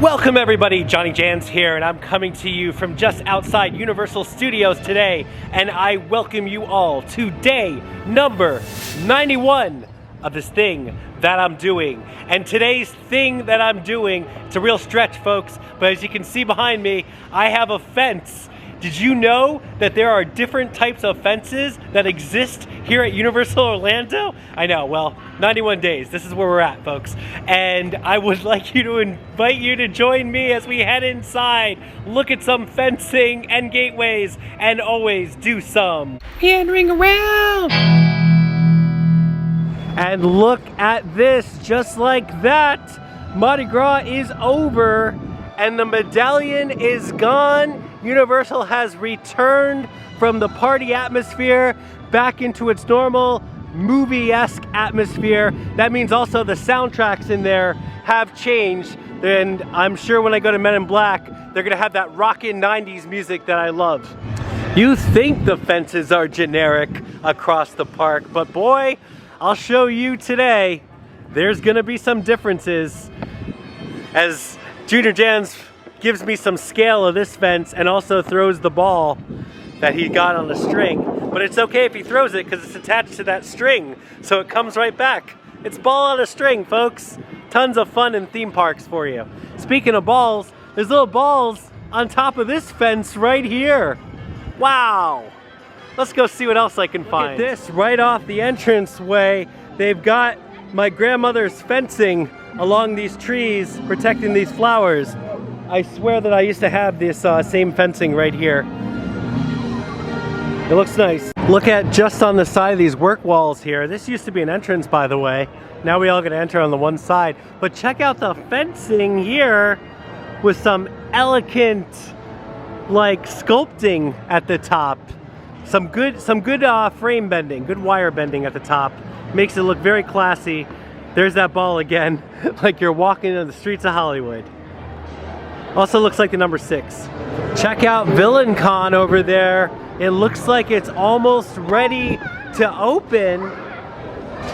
Welcome everybody, JohnnyJans here, and I'm coming to you from just outside Universal Studios today, and I welcome you all to day number 91 of this thing that I'm doing. And today's thing that I'm doing, it's a real stretch, folks, but as you can see behind me, I have a fence. Did you know that there are different types of fences that exist here at Universal Orlando? I know, well, 91 days, this is where we're at, folks. And I would like you to invite you to join me as we head inside, look at some fencing and gateways, and always do some meandering around. And look at this, just like that, Mardi Gras is over and the medallion is gone. Universal has returned from the party atmosphere back into its normal movie-esque atmosphere. That means also the soundtracks in there have changed, and I'm sure when I go to Men in Black, they're gonna have that rockin' 90s music that I love. You think the fences are generic across the park, but boy, I'll show you today, there's gonna be some differences. As JohnnyJans gives me some scale of this fence and also throws the ball that he got on the string. But it's okay if he throws it because it's attached to that string, so it comes right back. It's ball on a string, folks. Tons of fun in theme parks for you. Speaking of balls, there's little balls on top of this fence right here. Wow. Let's go see what else I can find. Look at this, right off the entranceway, they've got my grandmother's fencing along these trees protecting these flowers. I swear that I used to have this same fencing right here. It looks nice. Look at just on the side of these work walls here. This used to be an entrance, by the way. Now we all get to enter on the one side. But check out the fencing here with some elegant, like, sculpting at the top. Some good frame bending, good wire bending at the top. Makes it look very classy. There's that ball again, like you're walking in the streets of Hollywood. Also looks like the number 6. Check out Villain Con over there. It looks like it's almost ready to open.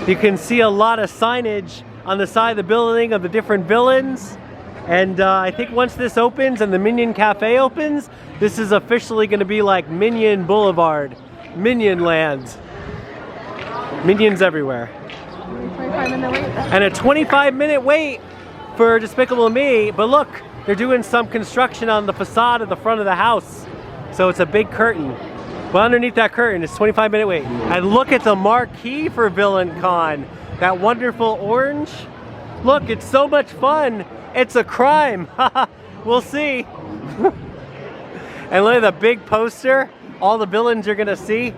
You can see a lot of signage on the side of the building of the different villains. And I think once this opens and the Minion Cafe opens, this is officially going to be like Minion Boulevard, Minion Land. Minions everywhere. 25-minute wait. And a 25-minute wait for Despicable Me, but look, they're doing some construction on the facade of the front of the house. So it's a big curtain. But underneath that curtain, it's 25-minute wait. And look at the marquee for Villain Con. That wonderful orange. Look, it's so much fun. It's a crime. We'll see. And look at the big poster. All the villains you're gonna see.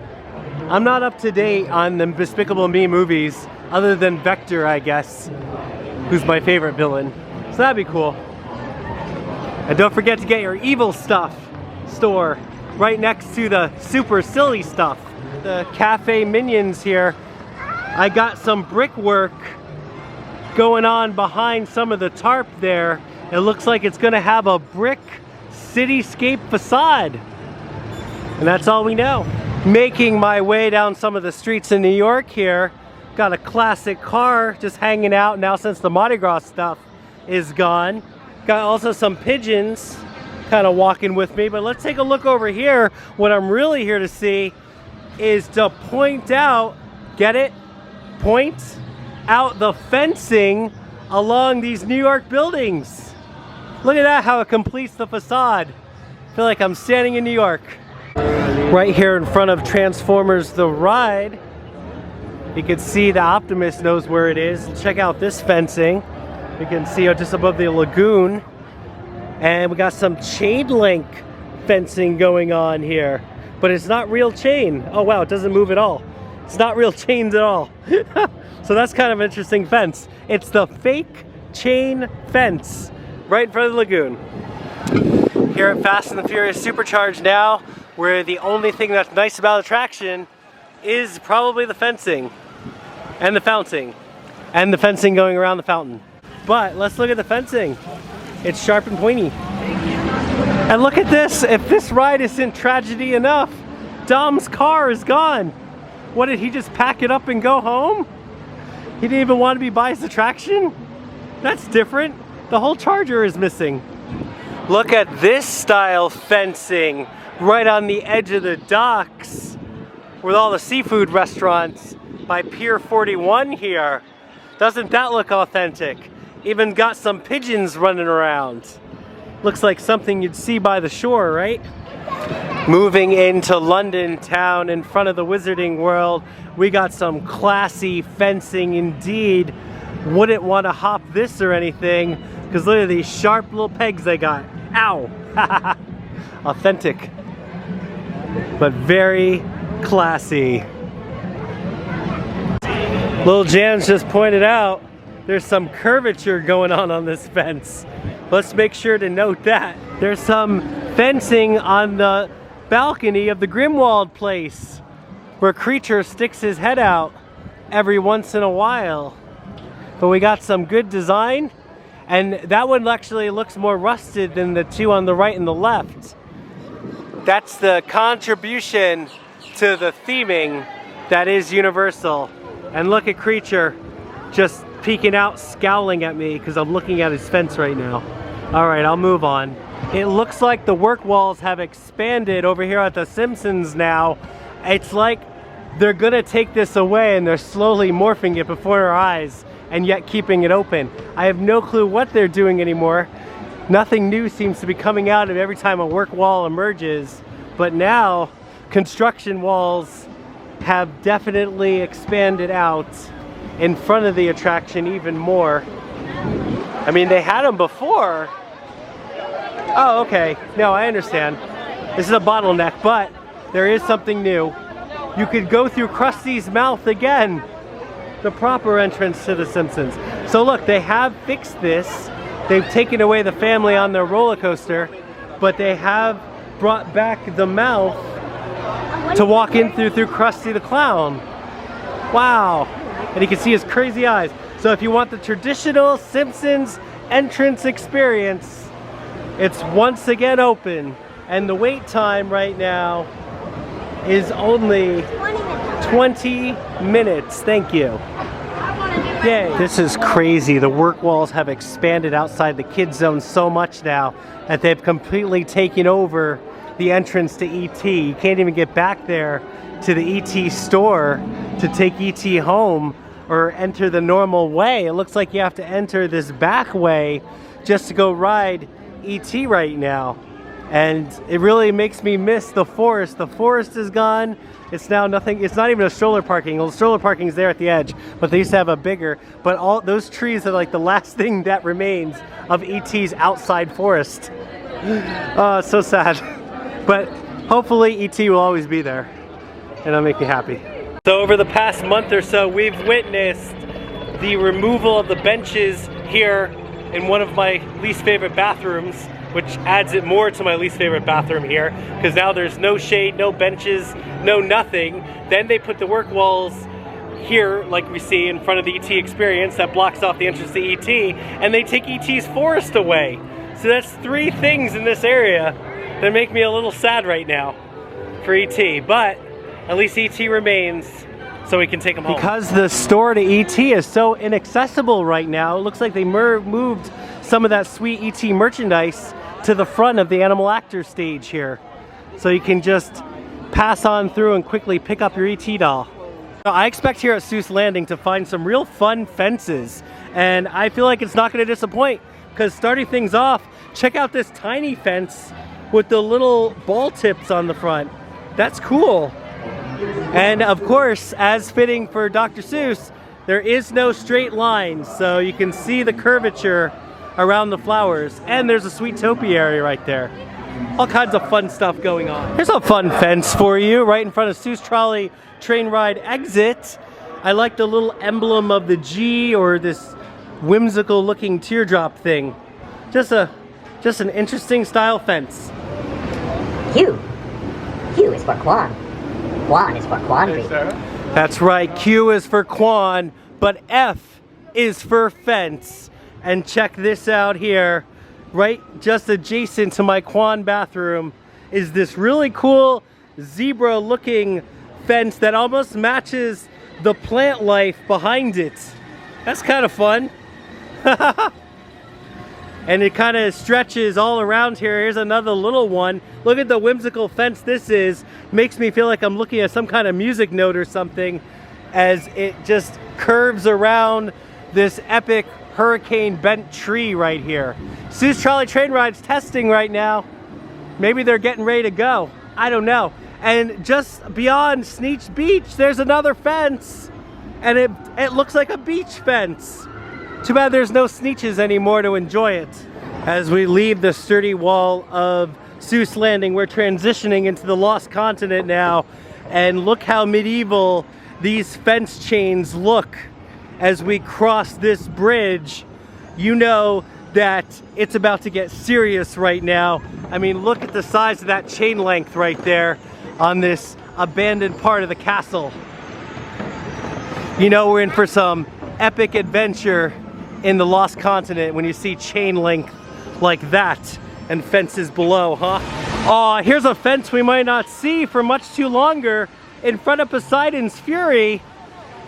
I'm not up to date on the Despicable Me movies, other than Vector, I guess, who's my favorite villain. So that'd be cool. And don't forget to get your evil stuff store right next to the super silly stuff. The Cafe Minions here. I got some brickwork going on behind some of the tarp there. It looks like it's gonna have a brick cityscape facade. And that's all we know. Making my way down some of the streets in New York here. Got a classic car just hanging out now since the Mardi Gras stuff is gone. Got also some pigeons kind of walking with me, but let's take a look over here. What I'm really here to see is to point out, get it? Point out the fencing along these New York buildings. Look at that, how it completes the facade. I feel like I'm standing in New York. Right here in front of Transformers The Ride, you can see the Optimus knows where it is. Check out this fencing. You can see just above the lagoon. And we got some chain link fencing going on here. But it's not real chain. Oh wow, it doesn't move at all. It's not real chains at all. So that's kind of an interesting fence. It's the fake chain fence right in front of the lagoon. Here at Fast and the Furious Supercharged now, where the only thing that's nice about the attraction is probably the fencing and the fountain and the fencing going around the fountain. But let's look at the fencing. It's sharp and pointy. And look at this. If this ride isn't tragedy enough, Dom's car is gone. What, did he just pack it up and go home? He didn't even want to be by his attraction? That's different. The whole charger is missing. Look at this style fencing right on the edge of the docks with all the seafood restaurants by Pier 41 here. Doesn't that look authentic? Even got some pigeons running around. Looks like something you'd see by the shore, right? Moving into London town in front of the Wizarding World, we got some classy fencing indeed. Wouldn't want to hop this or anything, because look at these sharp little pegs they got. Ow! Authentic, but very classy. Little Jans just pointed out there's some curvature going on this fence. Let's make sure to note that. There's some fencing on the balcony of the Grimwald place where Creature sticks his head out every once in a while. But we got some good design, and that one actually looks more rusted than the two on the right and the left. That's the contribution to the theming that is Universal. And look at Creature just peeking out, scowling at me because I'm looking at his fence right now. All right, I'll move on. It looks like the work walls have expanded over here at the Simpsons now. It's like they're gonna take this away and they're slowly morphing it before our eyes and yet keeping it open. I have no clue what they're doing anymore. Nothing new seems to be coming out of every time a work wall emerges, but now construction walls have definitely expanded out in front of the attraction even more. I mean, they had them before. Oh, okay. No, I understand. This is a bottleneck, but there is something new. You could go through Krusty's mouth again. The proper entrance to the Simpsons. So look, they have fixed this. They've taken away the family on their roller coaster, but they have brought back the mouth to walk in through Krusty the Clown. Wow. And you can see his crazy eyes. So if you want the traditional Simpsons entrance experience, it's once again open. And the wait time right now is only 20 minutes. Thank you. Yay. This is crazy. The work walls have expanded outside the kids zone so much now that they've completely taken over the entrance to ET. You can't even get back there to the ET store to take ET home or enter the normal way. It looks like you have to enter this back way just to go ride ET right now. And it really makes me miss the forest. The forest is gone. It's now nothing. It's not even a stroller parking. Well, the stroller parking is there at the edge, but they used to have a bigger. But all those trees are like the last thing that remains of ET's outside forest. So sad. But hopefully ET will always be there, and it'll make me happy. So over the past month or so, we've witnessed the removal of the benches here in one of my least favorite bathrooms, which adds it more to my least favorite bathroom here, because now there's no shade, no benches, no nothing. Then they put the work walls here, like we see in front of the ET experience, that blocks off the entrance to ET, and they take ET's forest away. So that's three things in this area that make me a little sad right now for ET, but at least ET remains so we can take them home. Because the store to ET is so inaccessible right now, it looks like they moved some of that sweet ET merchandise to the front of the Animal Actors stage here. So you can just pass on through and quickly pick up your ET doll. I expect here at Seuss Landing to find some real fun fences, and I feel like it's not going to disappoint, because starting things off, check out this tiny fence with the little ball tips on the front. That's cool. And of course, as fitting for Dr. Seuss, there is no straight line, so you can see the curvature around the flowers, and there's a sweet topiary right there. All kinds of fun stuff going on. Here's a fun fence for you right in front of Seuss Trolley Train Ride Exit. I like the little emblem of the G, or this whimsical looking teardrop thing. Just an interesting style fence. Q. Q is for Quan. Quan is for quandary. That's right, Q is for Quan, but F is for fence. And check this out here, right just adjacent to my Quan bathroom is this really cool zebra looking fence that almost matches the plant life behind it. That's kind of fun. and it kind of stretches all around here. Here's another little one. Look at the whimsical fence this is. Makes me feel like I'm looking at some kind of music note or something, as it just curves around this epic hurricane bent tree right here. Sue's Trolley Train Ride's testing right now. Maybe they're getting ready to go. I don't know. And just beyond Sneech Beach, there's another fence, and it looks like a beach fence. Too bad there's no Sneeches anymore to enjoy it. As we leave the sturdy wall of Seuss Landing, we're transitioning into the Lost Continent now, and look how medieval these fence chains look as we cross this bridge. You know that it's about to get serious right now. I mean, look at the size of that chain length right there on this abandoned part of the castle. You know we're in for some epic adventure in the Lost Continent when you see chain length like that and fences below, huh? Oh, here's a fence we might not see for much too longer. In front of Poseidon's Fury,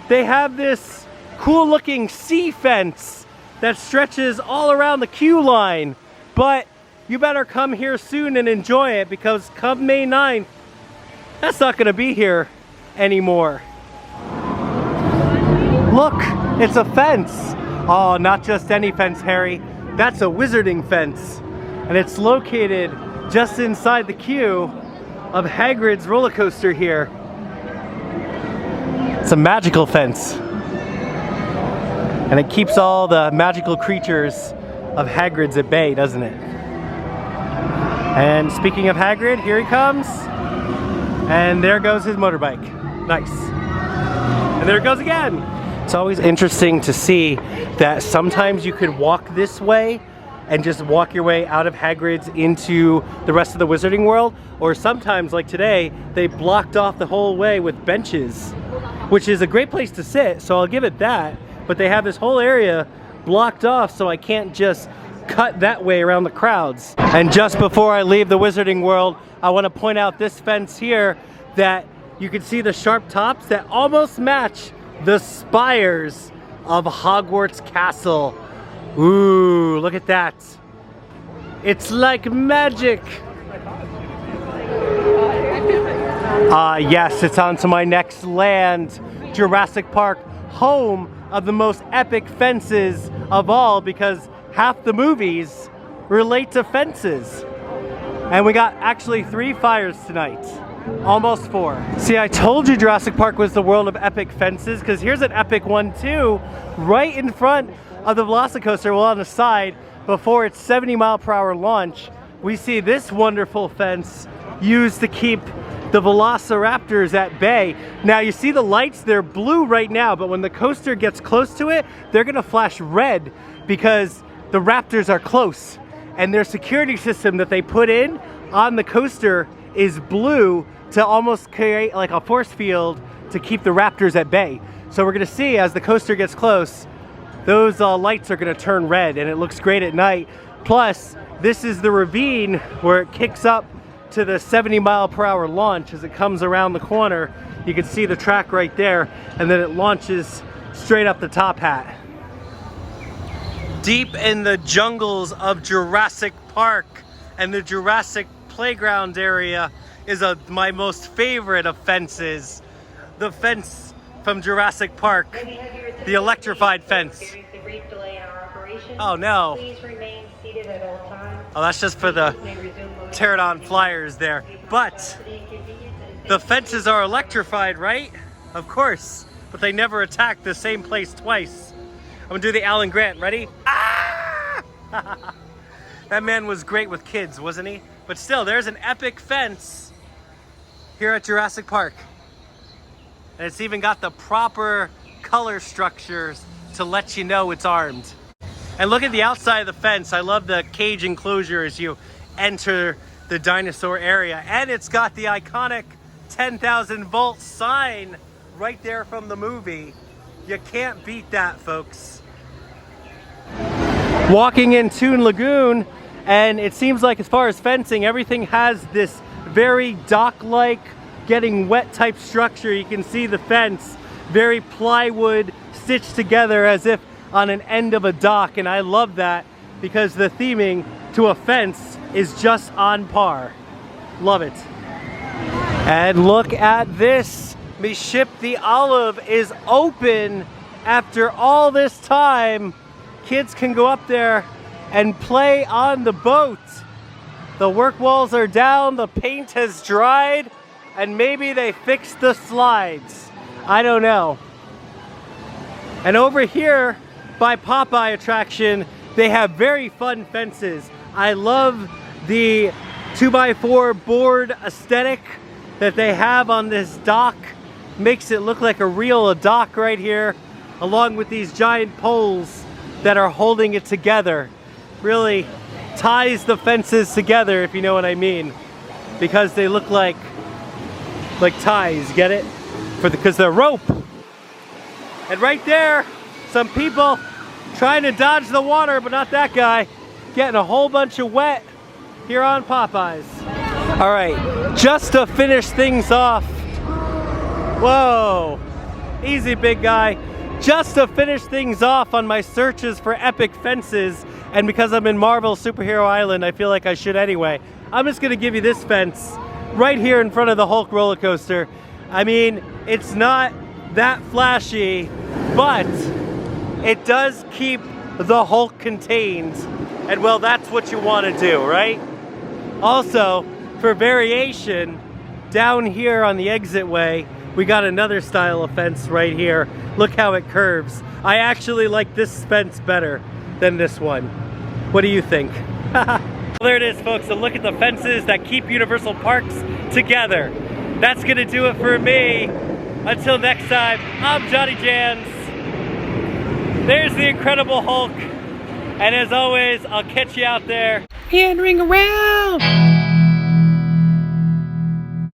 they have this cool looking sea fence that stretches all around the queue line. But you better come here soon and enjoy it, because come May 9th, that's not gonna be here anymore. Look, it's a fence. Oh, not just any fence, Harry. That's a wizarding fence. And it's located just inside the queue of Hagrid's roller coaster here. It's a magical fence. And it keeps all the magical creatures of Hagrid's at bay, doesn't it? And speaking of Hagrid, here he comes. And there goes his motorbike. Nice. And there it goes again. It's always interesting to see that sometimes you could walk this way and just walk your way out of Hagrid's into the rest of the Wizarding World, or sometimes, like today, they blocked off the whole way with benches, which is a great place to sit, so I'll give it that. But they have this whole area blocked off, so I can't just cut that way around the crowds. And just before I leave the Wizarding World, I want to point out this fence here that you can see the sharp tops that almost match the spires of Hogwarts Castle. Ooh, look at that. It's like magic. Yes, it's on to my next land, Jurassic Park, home of the most epic fences of all, because half the movies relate to fences. And we got actually 3 fires tonight. Almost 4. See, I told you Jurassic Park was the world of epic fences, because here's an epic one too, right in front of the Velocicoaster, well, on the side, before its 70-mile-per-hour launch. We see this wonderful fence used to keep the Velociraptors at bay. Now you see the lights, they're blue right now, but when the coaster gets close to it, they're gonna flash red, because the raptors are close. And their security system that they put in on the coaster is blue to almost create like a force field to keep the raptors at bay. So we're gonna see as the coaster gets close, those lights are gonna turn red, and it looks great at night. Plus, this is the ravine where it kicks up to the 70-mile-per-hour launch. As it comes around the corner, you can see the track right there, and then it launches straight up the top hat. Deep in the jungles of Jurassic Park and the Jurassic Playground area is my most favorite of fences. The fence from Jurassic Park, the electrified fence. Oh no. Oh, that's just for the pterodon flyers there. But the fences are electrified, right? Of course, but they never attack the same place twice. I'm gonna do the Alan Grant, ready? Ah! That man was great with kids, wasn't he? But still, there's an epic fence here at Jurassic Park. And it's even got the proper color structures to let you know it's armed. And look at the outside of the fence. I love the cage enclosure as you enter the dinosaur area. And it's got the iconic 10,000 volt sign right there from the movie. You can't beat that, folks. Walking in Toon Lagoon, and it seems like as far as fencing, everything has this very dock-like, getting wet type structure. You can see the fence, very plywood stitched together as if on an end of a dock, and I love that. because the theming to a fence is just on par. Love it. And look at this. Me ship the Olive is open after all this time. Kids can go up there and play on the boat. The work walls are down, the paint has dried, and maybe they fixed the slides. I don't know. And over here by Popeye Attraction, they have very fun fences. I love the 2x4 board aesthetic that they have on this dock. Makes it look like a real dock right here, along with these giant poles that are holding it together. Really ties the fences together, if you know what I mean, because they look like ties, get it? Because they're rope. And right there, some people trying to dodge the water, but not that guy. Getting a whole bunch of wet here on Popeyes. All right, just to finish things off. Whoa, easy big guy. Just to finish things off on my searches for epic fences, and because I'm in Marvel Superhero Island, I feel like I should anyway. I'm just gonna give you this fence right here in front of the Hulk roller coaster. I mean, it's not that flashy, but it does keep the Hulk contained. And well, that's what you want to do, right? Also, for variation, down here on the exit way, we got another style of fence right here. Look how it curves. I actually like this fence better than this one. What do you think? There it is, folks. So look at the fences that keep Universal Parks together. That's gonna do it for me. Until next time, I'm JohnnyJans. There's the Incredible Hulk. And as always, I'll catch you out there. Meandering around.